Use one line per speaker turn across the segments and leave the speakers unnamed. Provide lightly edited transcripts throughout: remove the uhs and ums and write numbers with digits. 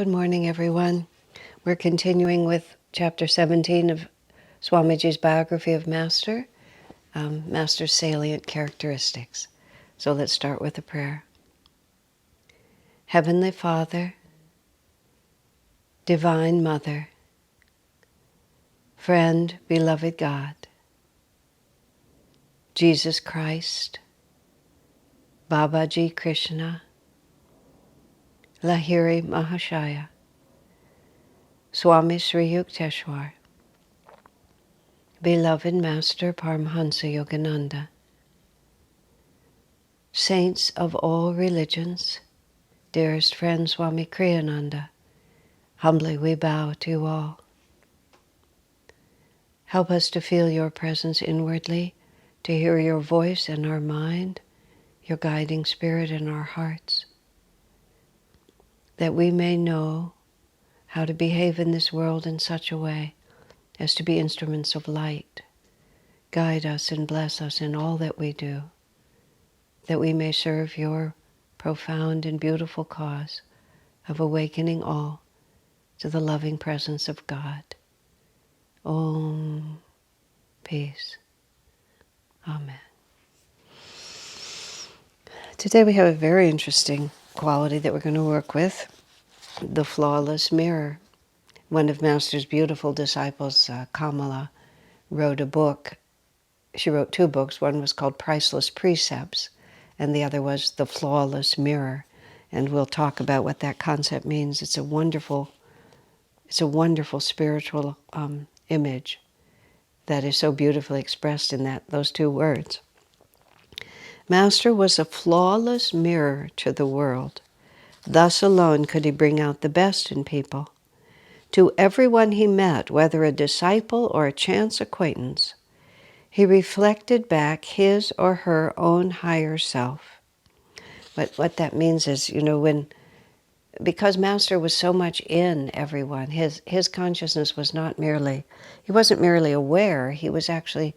Good morning, everyone. We're continuing with Chapter 17 of Swamiji's biography of Master, Master's salient characteristics. So let's start with a prayer. Heavenly Father, Divine Mother, Friend, Beloved God, Jesus Christ, Babaji Krishna, Lahiri Mahashaya, Swami Sri Yukteswar, Beloved Master Paramhansa Yogananda, Saints of all religions, dearest friend Swami Kriyananda, humbly we bow to you all. Help us to feel your presence inwardly, to hear your voice in our mind, your guiding spirit in our hearts, that we may know how to behave in this world in such a way as to be instruments of light. Guide us and bless us in all that we do, that we may serve your profound and beautiful cause of awakening all to the loving presence of God. Om. Peace. Amen. Today we have a very interesting quality that we're going to work with, the flawless mirror. One of Master's beautiful disciples, Kamala, wrote a book. She wrote two books. One was called Priceless Precepts, and the other was The Flawless Mirror. And we'll talk about what that concept means. It's a wonderful spiritual image that is so beautifully expressed in those two words. Master was a flawless mirror to the world. Thus alone could he bring out the best in people. To everyone he met, whether a disciple or a chance acquaintance, he reflected back his or her own higher self. What that means is, because Master was so much in everyone, his consciousness was he wasn't merely aware, he was actually,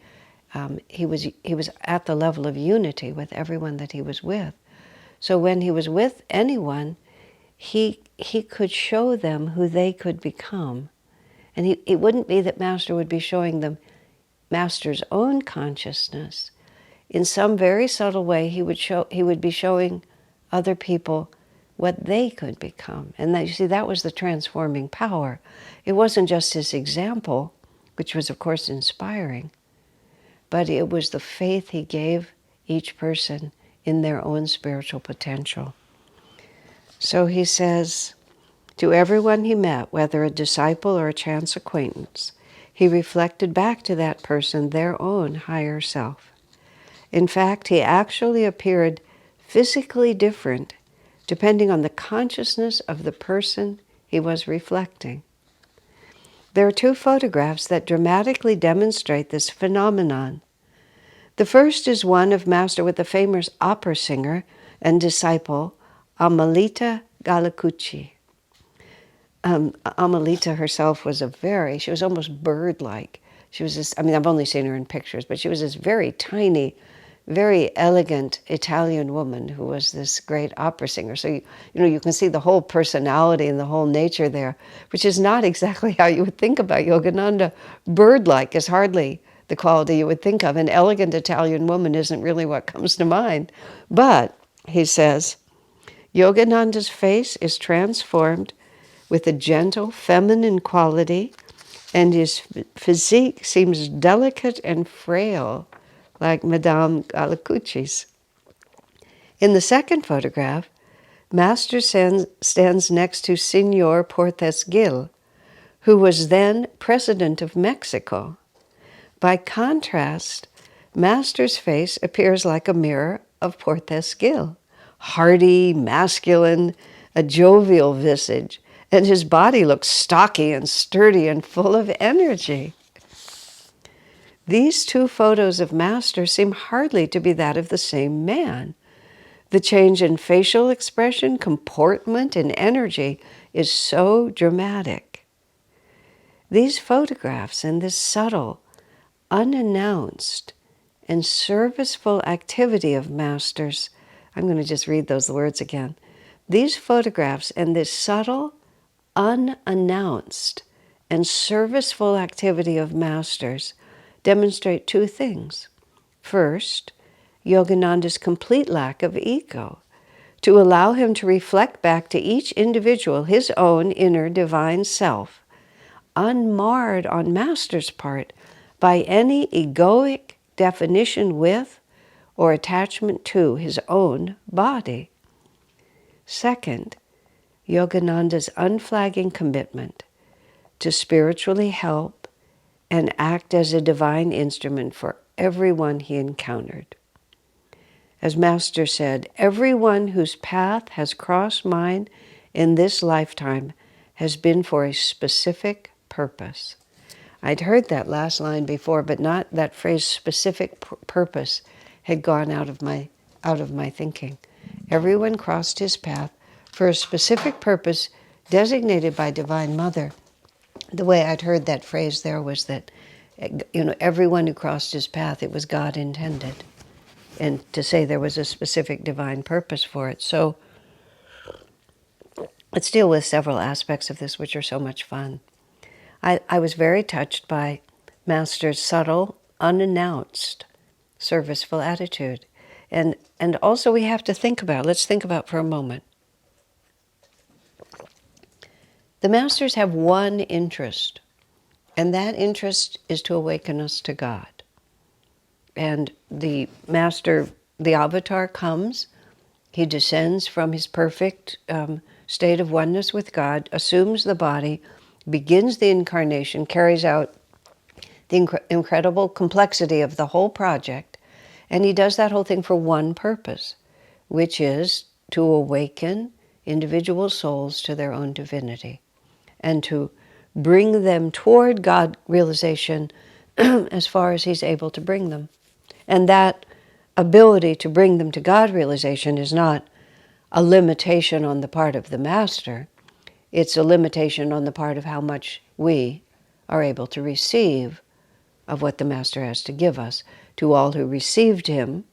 he was at the level of unity with everyone that he was with. So when he was with anyone, he could show them who they could become. And it wouldn't be that Master would be showing them Master's own consciousness. In some very subtle way, he would be showing other people what they could become. And you see, that was the transforming power. It wasn't just his example, which was, of course, inspiring, but it was the faith he gave each person in their own spiritual potential. So he says, to everyone he met, whether a disciple or a chance acquaintance, he reflected back to that person their own higher self. In fact, he actually appeared physically different depending on the consciousness of the person he was reflecting. There are two photographs that dramatically demonstrate this phenomenon. The first is one of Master with the famous opera singer and disciple Amalita Galacucci. Amalita herself was she was almost bird-like. She was this, I've only seen her in pictures, but she was this very tiny, very elegant Italian woman who was this great opera singer. So, you can see the whole personality and the whole nature there, which is not exactly how you would think about Yogananda. Bird-like is hardly the quality you would think of. An elegant Italian woman isn't really what comes to mind. But, he says, Yogananda's face is transformed with a gentle feminine quality, and his physique seems delicate and frail, like Madame Galacucci's. In the second photograph, Master stands next to Señor Portes Gil, who was then President of Mexico. By contrast, Master's face appears like a mirror of Portes Gil, hearty, masculine, a jovial visage, and his body looks stocky and sturdy and full of energy. These two photos of Master seem hardly to be that of the same man. The change in facial expression, comportment, and energy is so dramatic. These photographs and this subtle, unannounced, and serviceful activity of Master's, I'm going to just read those words again. These photographs and this subtle, unannounced and serviceful activity of masters demonstrate two things. First, Yogananda's complete lack of ego, to allow him to reflect back to each individual his own inner divine self, unmarred on Master's part by any egoic definition with or attachment to his own body. Second, Yogananda's unflagging commitment to spiritually help and act as a divine instrument for everyone he encountered. As Master said, everyone whose path has crossed mine in this lifetime has been for a specific purpose. I'd heard that last line before, but not that phrase specific purpose had gone out of my thinking. Everyone crossed his path for a specific purpose designated by Divine Mother. The way I'd heard that phrase there was that, everyone who crossed his path, it was God intended. And to say there was a specific divine purpose for it. So let's deal with several aspects of this, which are so much fun. I was very touched by Master's subtle, unannounced, serviceful attitude. And also we have to think about, let's think about for a moment. The Masters have one interest, and that interest is to awaken us to God. And the Master, the Avatar, comes, he descends from his perfect state of oneness with God, assumes the body, begins the incarnation, carries out the incredible complexity of the whole project, and he does that whole thing for one purpose, which is to awaken individual souls to their own divinity and to bring them toward God realization as far as he's able to bring them. And that ability to bring them to God realization is not a limitation on the part of the Master. It's a limitation on the part of how much we are able to receive of what the Master has to give us. To all who received him,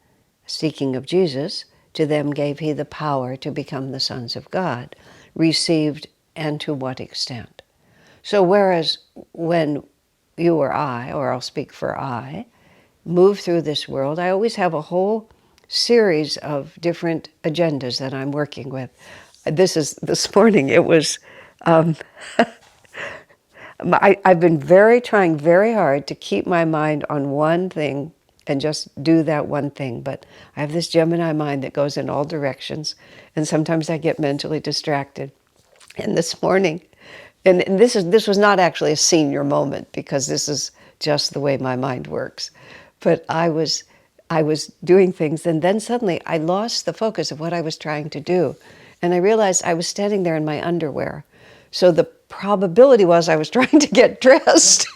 speaking of Jesus, to them gave he the power to become the sons of God. Received, and to what extent? So whereas when you or I, or I'll speak for I, move through this world, I always have a whole series of different agendas that I'm working with. This morning, it was, I've been trying very hard to keep my mind on one thing and just do that one thing. But I have this Gemini mind that goes in all directions, and sometimes I get mentally distracted. And this morning, and this was not actually a senior moment, because this is just the way my mind works. But I was doing things, and then suddenly I lost the focus of what I was trying to do. And I realized I was standing there in my underwear. So the probability was I was trying to get dressed.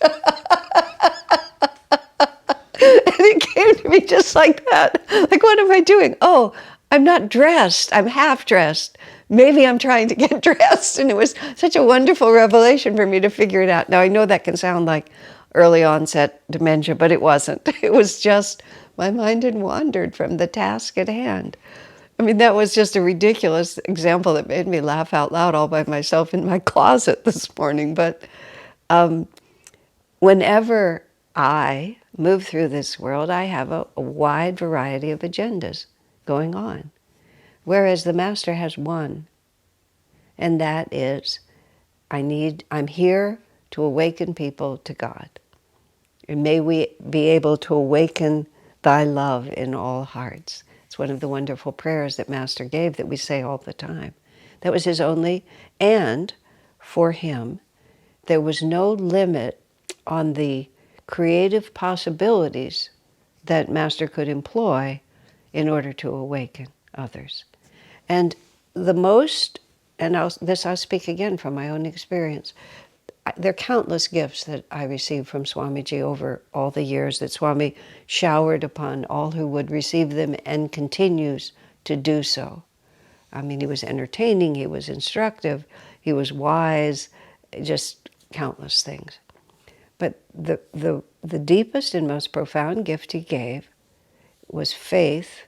And it came to me just like that. Like, what am I doing? Oh, I'm not dressed. I'm half dressed. Maybe I'm trying to get dressed. And it was such a wonderful revelation for me to figure it out. Now, I know that can sound like early onset dementia, but it wasn't. It was just my mind had wandered from the task at hand. I mean, that was just a ridiculous example that made me laugh out loud all by myself in my closet this morning. But whenever I move through this world, I have a wide variety of agendas going on. Whereas the Master has one, and that is, I'm here to awaken people to God. And may we be able to awaken thy love in all hearts. It's one of the wonderful prayers that Master gave that we say all the time. That was his only, and for him, there was no limit on the creative possibilities that Master could employ in order to awaken others. And the most, and I'll speak again from my own experience, there are countless gifts that I received from Swamiji over all the years that Swami showered upon all who would receive them, and continues to do so. I mean, he was entertaining, he was instructive, he was wise, just countless things. But the deepest and most profound gift he gave was faith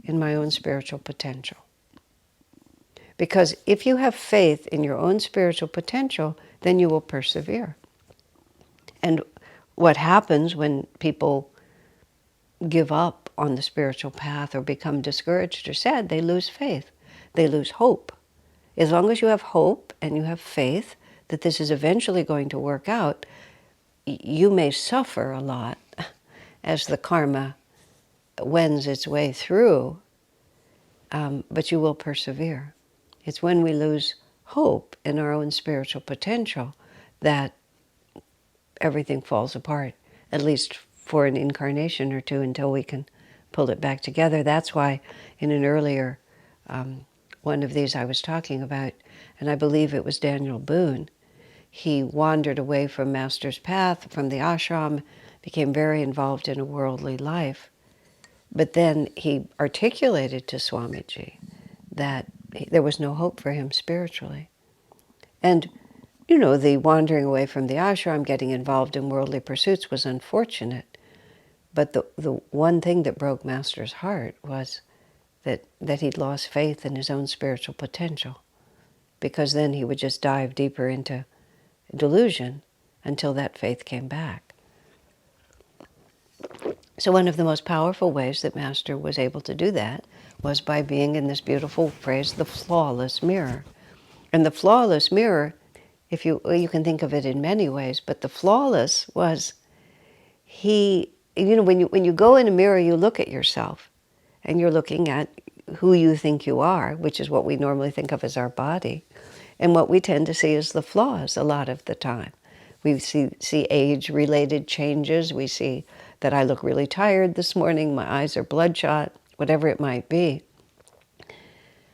in my own spiritual potential. Because if you have faith in your own spiritual potential, then you will persevere. And what happens when people give up on the spiritual path or become discouraged or sad, they lose faith. They lose hope. As long as you have hope and you have faith that this is eventually going to work out, you may suffer a lot as the karma wends its way through, but you will persevere. It's when we lose hope in our own spiritual potential that everything falls apart, at least for an incarnation or two, until we can pull it back together. That's why in an earlier one of these I was talking about, and I believe it was Daniel Boone, he wandered away from Master's path, from the ashram, became very involved in a worldly life. But then he articulated to Swamiji that there was no hope for him spiritually. And, the wandering away from the ashram, getting involved in worldly pursuits was unfortunate. But the one thing that broke Master's heart was that he'd lost faith in his own spiritual potential, because then he would just dive deeper into delusion until that faith came back. So one of the most powerful ways that Master was able to do that was by being in this beautiful phrase, the flawless mirror. And the flawless mirror, you can think of it in many ways, but the flawless was when you go in a mirror, you look at yourself and you're looking at who you think you are, which is what we normally think of as our body. And what we tend to see is the flaws a lot of the time. We see age-related changes. We see that I look really tired this morning, my eyes are bloodshot, whatever it might be.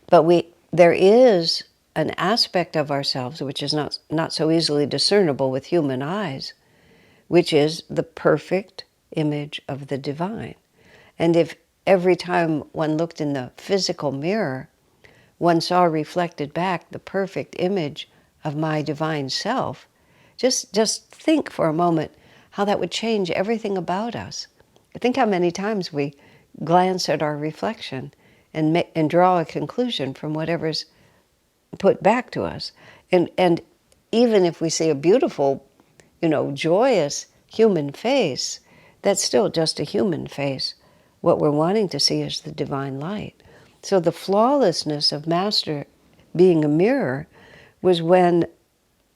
But there is an aspect of ourselves which is not so easily discernible with human eyes, which is the perfect image of the divine. And if every time one looked in the physical mirror, one saw reflected back the perfect image of my divine self, just think for a moment how that would change everything about us. Think how many times we glance at our reflection and draw a conclusion from whatever's put back to us. And even if we see a beautiful, joyous human face, that's still just a human face. What we're wanting to see is the divine light. So the flawlessness of Master being a mirror was when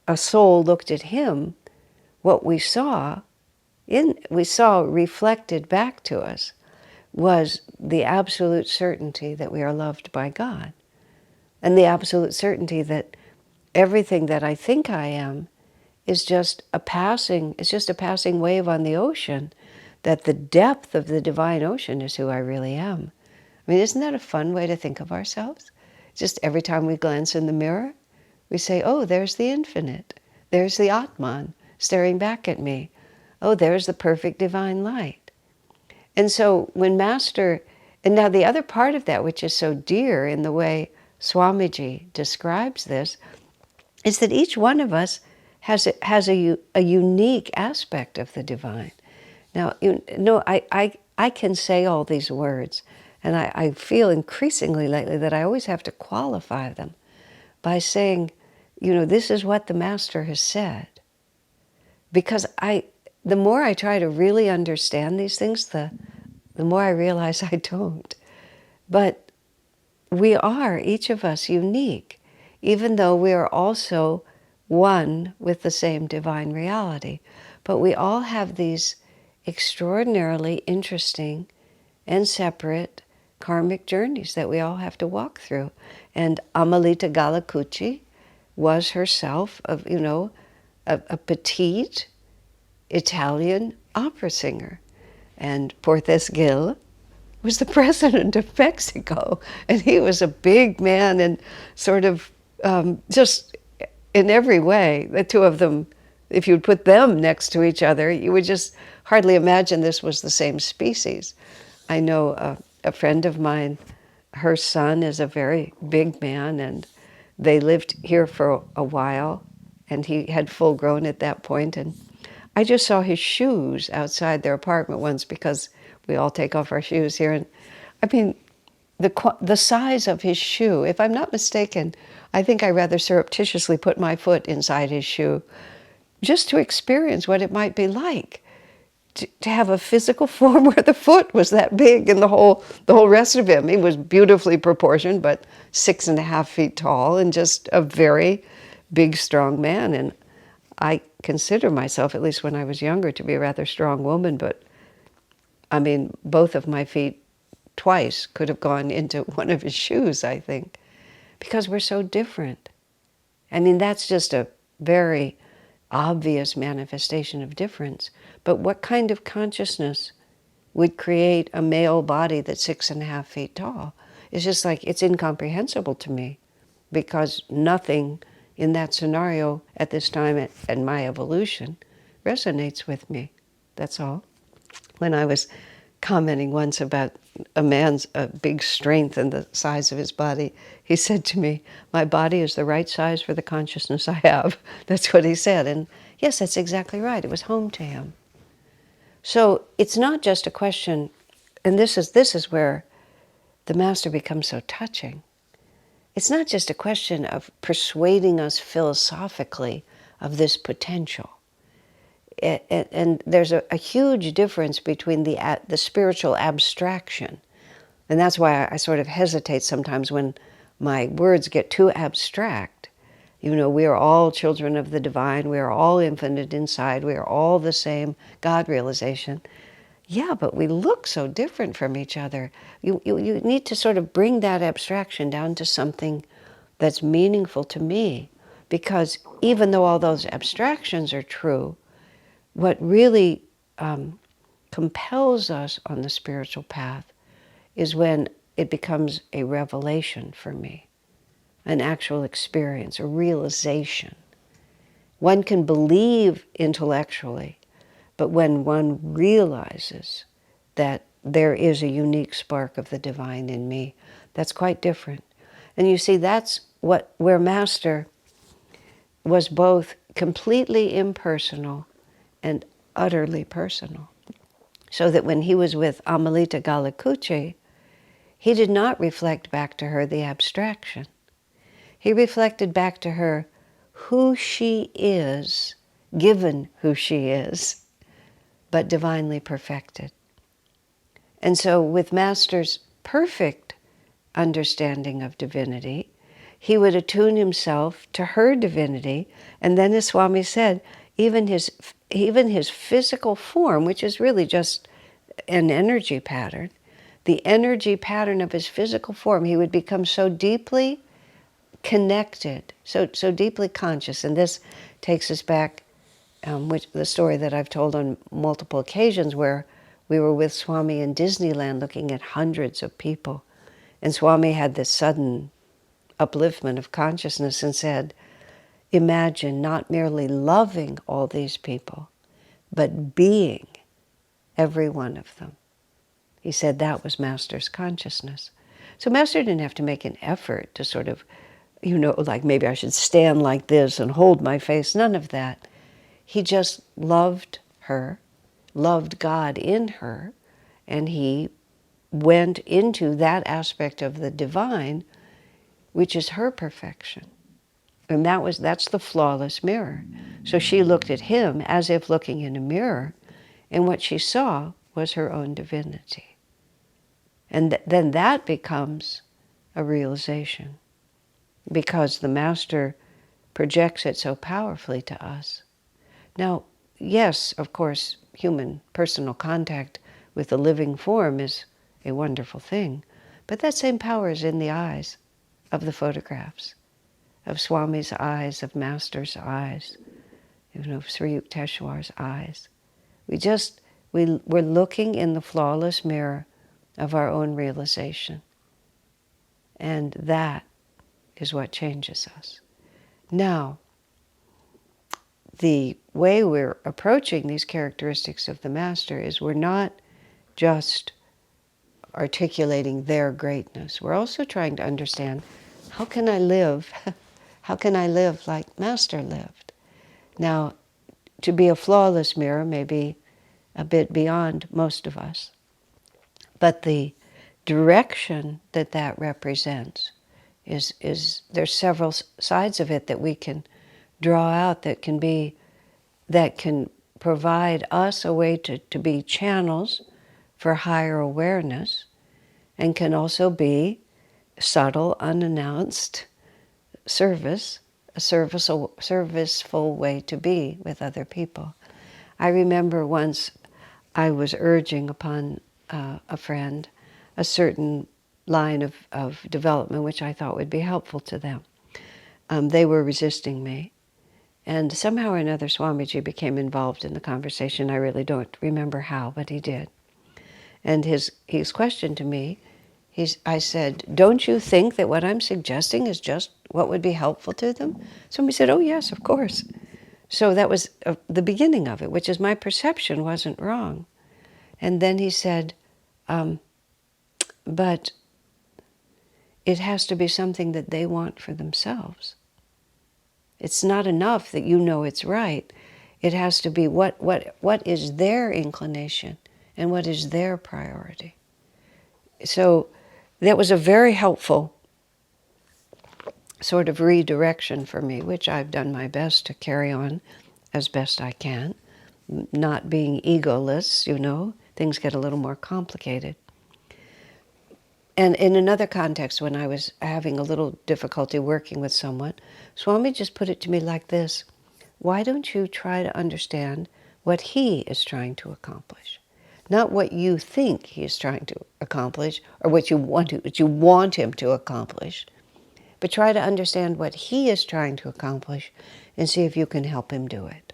a soul looked at him, what we saw reflected back to us was the absolute certainty that we are loved by God, and the absolute certainty that everything that I think I am is just a passing wave on the ocean, that the depth of the divine ocean is who I really am. I mean, isn't that a fun way to think of ourselves? Just every time we glance in the mirror, we say, oh, there's the infinite. There's the Atman staring back at me. Oh, there's the perfect divine light. And so when Master, and now the other part of that, which is so dear in the way Swamiji describes this, is that each one of us has a unique aspect of the divine. Now, I can say all these words, and I feel increasingly lately that I always have to qualify them by saying, this is what the Master has said. Because the more I try to really understand these things, the more I realize I don't. But we are, each of us, unique, even though we are also one with the same divine reality. But we all have these extraordinarily interesting and separate karmic journeys that we all have to walk through. And Amalita Galacucci was herself a petite Italian opera singer. And Portes Gil was the president of Mexico. And he was a big man and sort of just in every way. The two of them, if you'd put them next to each other, you would just hardly imagine this was the same species. I know a friend of mine, her son is a very big man, and they lived here for a while, and he had full grown at that point. And I just saw his shoes outside their apartment once, because we all take off our shoes here. And I mean, the size of his shoe. If I'm not mistaken, I think I rather surreptitiously put my foot inside his shoe just to experience what it might be like to have a physical form where the foot was that big, and the whole rest of him. He was beautifully proportioned, but 6.5 feet tall, and just a very big, strong man. And I consider myself, at least when I was younger, to be a rather strong woman, but I mean, both of my feet twice could have gone into one of his shoes, I think, because we're so different. I mean, that's just a very obvious manifestation of difference. But what kind of consciousness would create a male body that's 6.5 feet tall? It's just like, it's incomprehensible to me, because nothing in that scenario at this time in my evolution resonates with me. That's all. When I was commenting once about a man's big strength and the size of his body, he said to me, "My body is the right size for the consciousness I have." That's what he said. And yes, that's exactly right. It was home to him. So it's not just a question, and this is where the Master becomes so touching. It's not just a question of persuading us philosophically of this potential. And there's a huge difference between the spiritual abstraction. And that's why I sort of hesitate sometimes when my words get too abstract. You know, we are all children of the divine. We are all infinite inside. We are all the same God realization. Yeah, but we look so different from each other. You need to sort of bring that abstraction down to something that's meaningful to me. Because even though all those abstractions are true, what really compels us on the spiritual path is when it becomes a revelation for me, an actual experience, a realization. One can believe intellectually, but when one realizes that there is a unique spark of the divine in me, that's quite different. And you see, that's where Master was both completely impersonal and utterly personal. So that when he was with Amalita Galikuchi, he did not reflect back to her the abstraction. He reflected back to her who she is, given who she is, but divinely perfected. And so with Master's perfect understanding of divinity, he would attune himself to her divinity, and then, as Swami said, even his physical form, which is really just an energy pattern, the energy pattern of his physical form, he would become so deeply connected, so deeply conscious. And this takes us back, the story that I've told on multiple occasions, where we were with Swami in Disneyland looking at hundreds of people. And Swami had this sudden upliftment of consciousness and said, "Imagine not merely loving all these people, but being every one of them." He said that was Master's consciousness. So Master didn't have to make an effort to sort of, like maybe I should stand like this and hold my face. None of that. He just loved her, loved God in her, and he went into that aspect of the divine, which is her perfection. And that's the flawless mirror. So she looked at him as if looking in a mirror, and what she saw was her own divinity. And then that becomes a realization, because the Master projects it so powerfully to us. Now, yes, of course, human personal contact with the living form is a wonderful thing, but that same power is in the eyes of the photographs, of Swami's eyes, of Master's eyes, of Sri Yukteswar's eyes. We're looking in the flawless mirror of our own realization. And that is what changes us. Now, the way we're approaching these characteristics of the Master is we're not just articulating their greatness. We're also trying to understand, how can I live? How can I live like Master lived? Now, to be a flawless mirror may be a bit beyond most of us, but the direction that that represents is there's several sides of it that we can draw out that can provide us a way to be channels for higher awareness, and can also be subtle, unannounced service, a serviceful way to be with other people. I remember once I was urging upon a friend a certain line of development which I thought would be helpful to them. They were resisting me, and somehow or another Swamiji became involved in the conversation. I really don't remember how, but he did. And his question to me, I said, don't you think that what I'm suggesting is just what would be helpful to them? Somebody said, oh yes, of course. So that was the beginning of it, which is my perception wasn't wrong. And then he said, but it has to be something that they want for themselves. It's not enough that you know it's right. It has to be what is their inclination and what is their priority. So that was a very helpful sort of redirection for me, which I've done my best to carry on as best I can. Not being egoless, things get a little more complicated. And in another context, when I was having a little difficulty working with someone, Swami just put it to me like this: why don't you try to understand what he is trying to accomplish? Not what you think he is trying to accomplish or what you want him to accomplish, but try to understand what he is trying to accomplish and see if you can help him do it.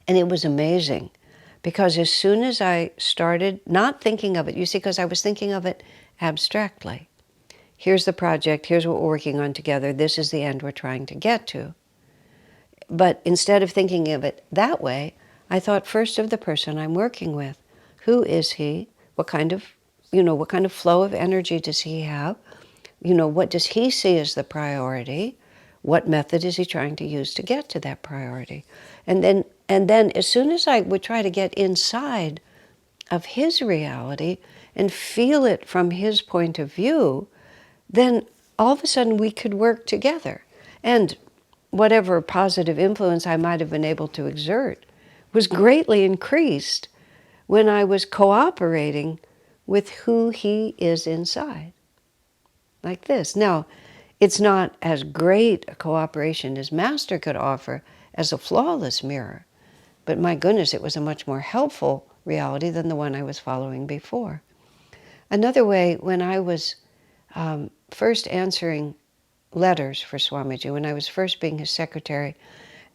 And it was amazing, because as soon as I started not thinking of it, you see, because I was thinking of it abstractly. Here's the project, here's what we're working on together, this is the end we're trying to get to. But instead of thinking of it that way, I thought first of the person I'm working with. Who is he? What kind of flow of energy does he have? What does he see as the priority? What method is he trying to use to get to that priority? And then as soon as I would try to get inside of his reality and feel it from his point of view, then all of a sudden we could work together. And whatever positive influence I might have been able to exert was greatly increased when I was cooperating with who he is inside. Like this. Now, it's not as great a cooperation as Master could offer as a flawless mirror, but my goodness, it was a much more helpful reality than the one I was following before. Another way, when I was first answering letters for Swamiji, when I was first being his secretary,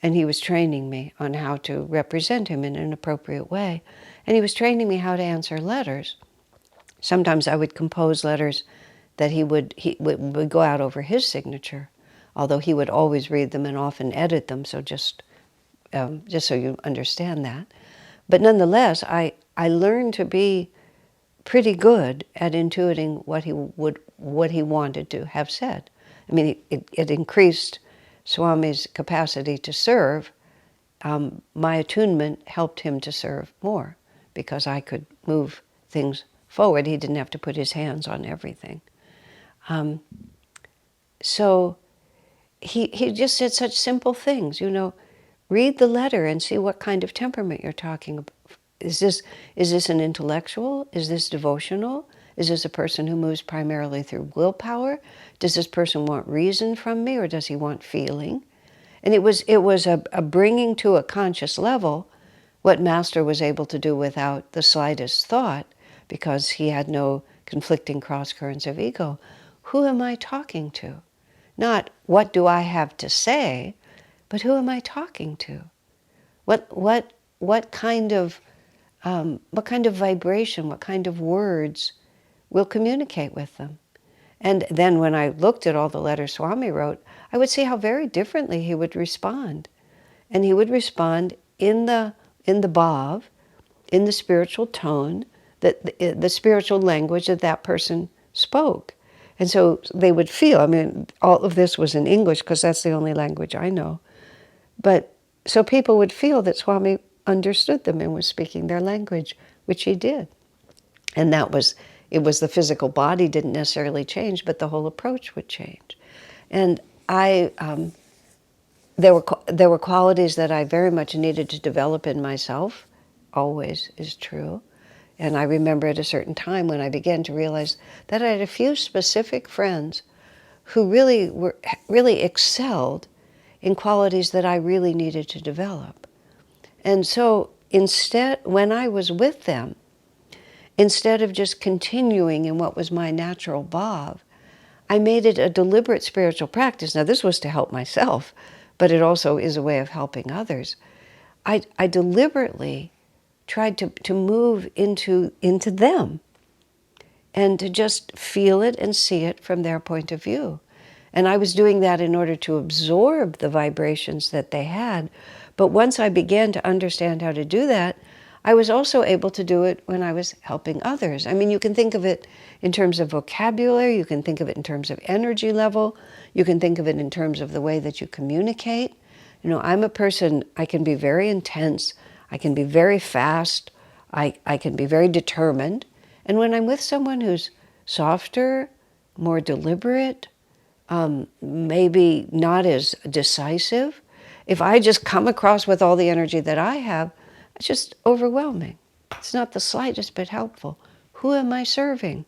and he was training me on how to represent him in an appropriate way, and he was training me how to answer letters. Sometimes I would compose letters that he would go out over his signature, although he would always read them and often edit them, so just so you understand that. But nonetheless, I learned to be pretty good at intuiting what he wanted to have said. I mean, it increased Swami's capacity to serve. My attunement helped him to serve more because I could move things forward. He didn't have to put his hands on everything. So he just said such simple things, read the letter and see what kind of temperament you're talking about. Is this an intellectual? Is this devotional? Is this a person who moves primarily through willpower? Does this person want reason from me, or does he want feeling? And it was a bringing to a conscious level what Master was able to do without the slightest thought, because he had no conflicting cross currents of ego. Who am I talking to? Not what do I have to say, but who am I talking to? What kind of vibration, what kind of words will communicate with them? And then when I looked at all the letters Swami wrote, I would see how very differently he would respond. And he would respond in the bhav, in the spiritual tone, the spiritual language that person spoke. And so they would feel, all of this was in English because that's the only language I know. But so people would feel that Swami understood them and was speaking their language, which he did. And that was it was the physical body didn't necessarily change, but the whole approach would change. And there were qualities that I very much needed to develop in myself, always is true. And I remember at a certain time when I began to realize that I had a few specific friends who really excelled in qualities that I really needed to develop. And so instead, when I was with them, instead of just continuing in what was my natural bhav, I made it a deliberate spiritual practice. Now, this was to help myself, but it also is a way of helping others. I deliberately tried to move into them and to just feel it and see it from their point of view. And I was doing that in order to absorb the vibrations that they had. But once I began to understand how to do that, I was also able to do it when I was helping others. I mean, you can think of it in terms of vocabulary, you can think of it in terms of energy level, you can think of it in terms of the way that you communicate. You know, I'm a person, I can be very intense, I can be very fast, I can be very determined. And when I'm with someone who's softer, more deliberate, maybe not as decisive, if I just come across with all the energy that I have, it's just overwhelming. It's not the slightest bit helpful. Who am I serving?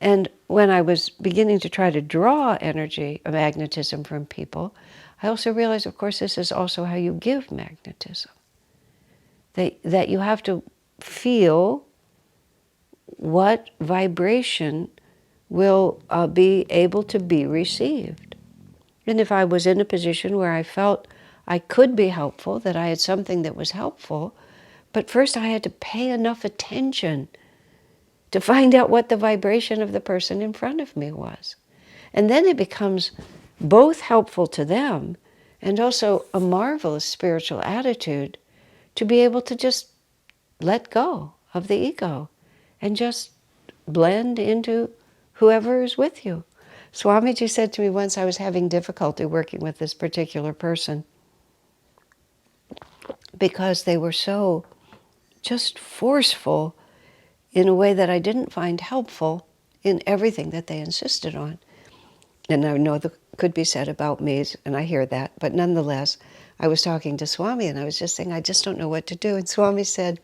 And when I was beginning to try to draw energy, magnetism from people, I also realized, of course, this is also how you give magnetism. That you have to feel what vibration will be able to be received. And if I was in a position where I felt I could be helpful, that I had something that was helpful, but first I had to pay enough attention to find out what the vibration of the person in front of me was. And then it becomes both helpful to them and also a marvelous spiritual attitude to be able to just let go of the ego and just blend into whoever is with you. Swamiji said to me once, I was having difficulty working with this particular person because they were so just forceful in a way that I didn't find helpful in everything that they insisted on. And I know that could be said about me, and I hear that, but nonetheless, I was talking to Swami and I was just saying, I just don't know what to do. And Swami said,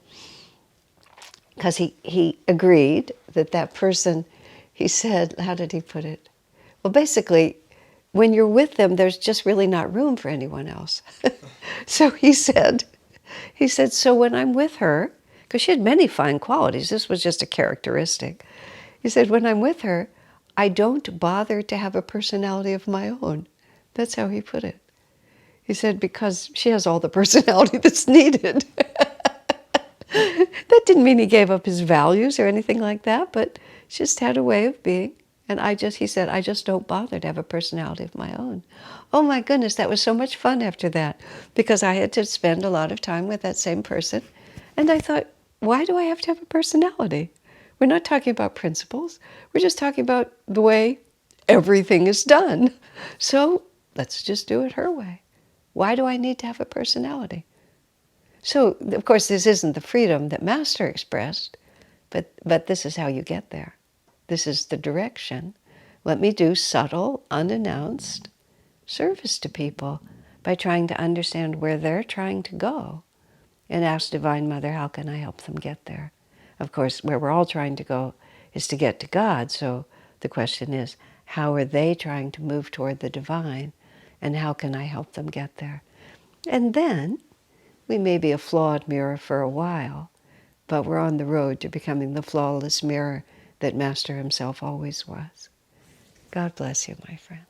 because he agreed that person, he said, how did he put it? Well, basically, when you're with them, there's just really not room for anyone else. So he said, so when I'm with her, because she had many fine qualities, this was just a characteristic. He said, when I'm with her, I don't bother to have a personality of my own. That's how he put it. He said, because she has all the personality that's needed. That didn't mean he gave up his values or anything like that, but just had a way of being. And he said, I just don't bother to have a personality of my own. Oh my goodness, that was so much fun after that, because I had to spend a lot of time with that same person. And I thought, why do I have to have a personality? We're not talking about principles. We're just talking about the way everything is done. So let's just do it her way. Why do I need to have a personality? So, of course, this isn't the freedom that Master expressed, but this is how you get there. This is the direction. Let me do subtle, unannounced service to people by trying to understand where they're trying to go and ask Divine Mother, how can I help them get there? Of course, where we're all trying to go is to get to God, so the question is, how are they trying to move toward the divine, and how can I help them get there? And then we may be a flawed mirror for a while, but we're on the road to becoming the flawless mirror that Master himself always was. God bless you, my friend.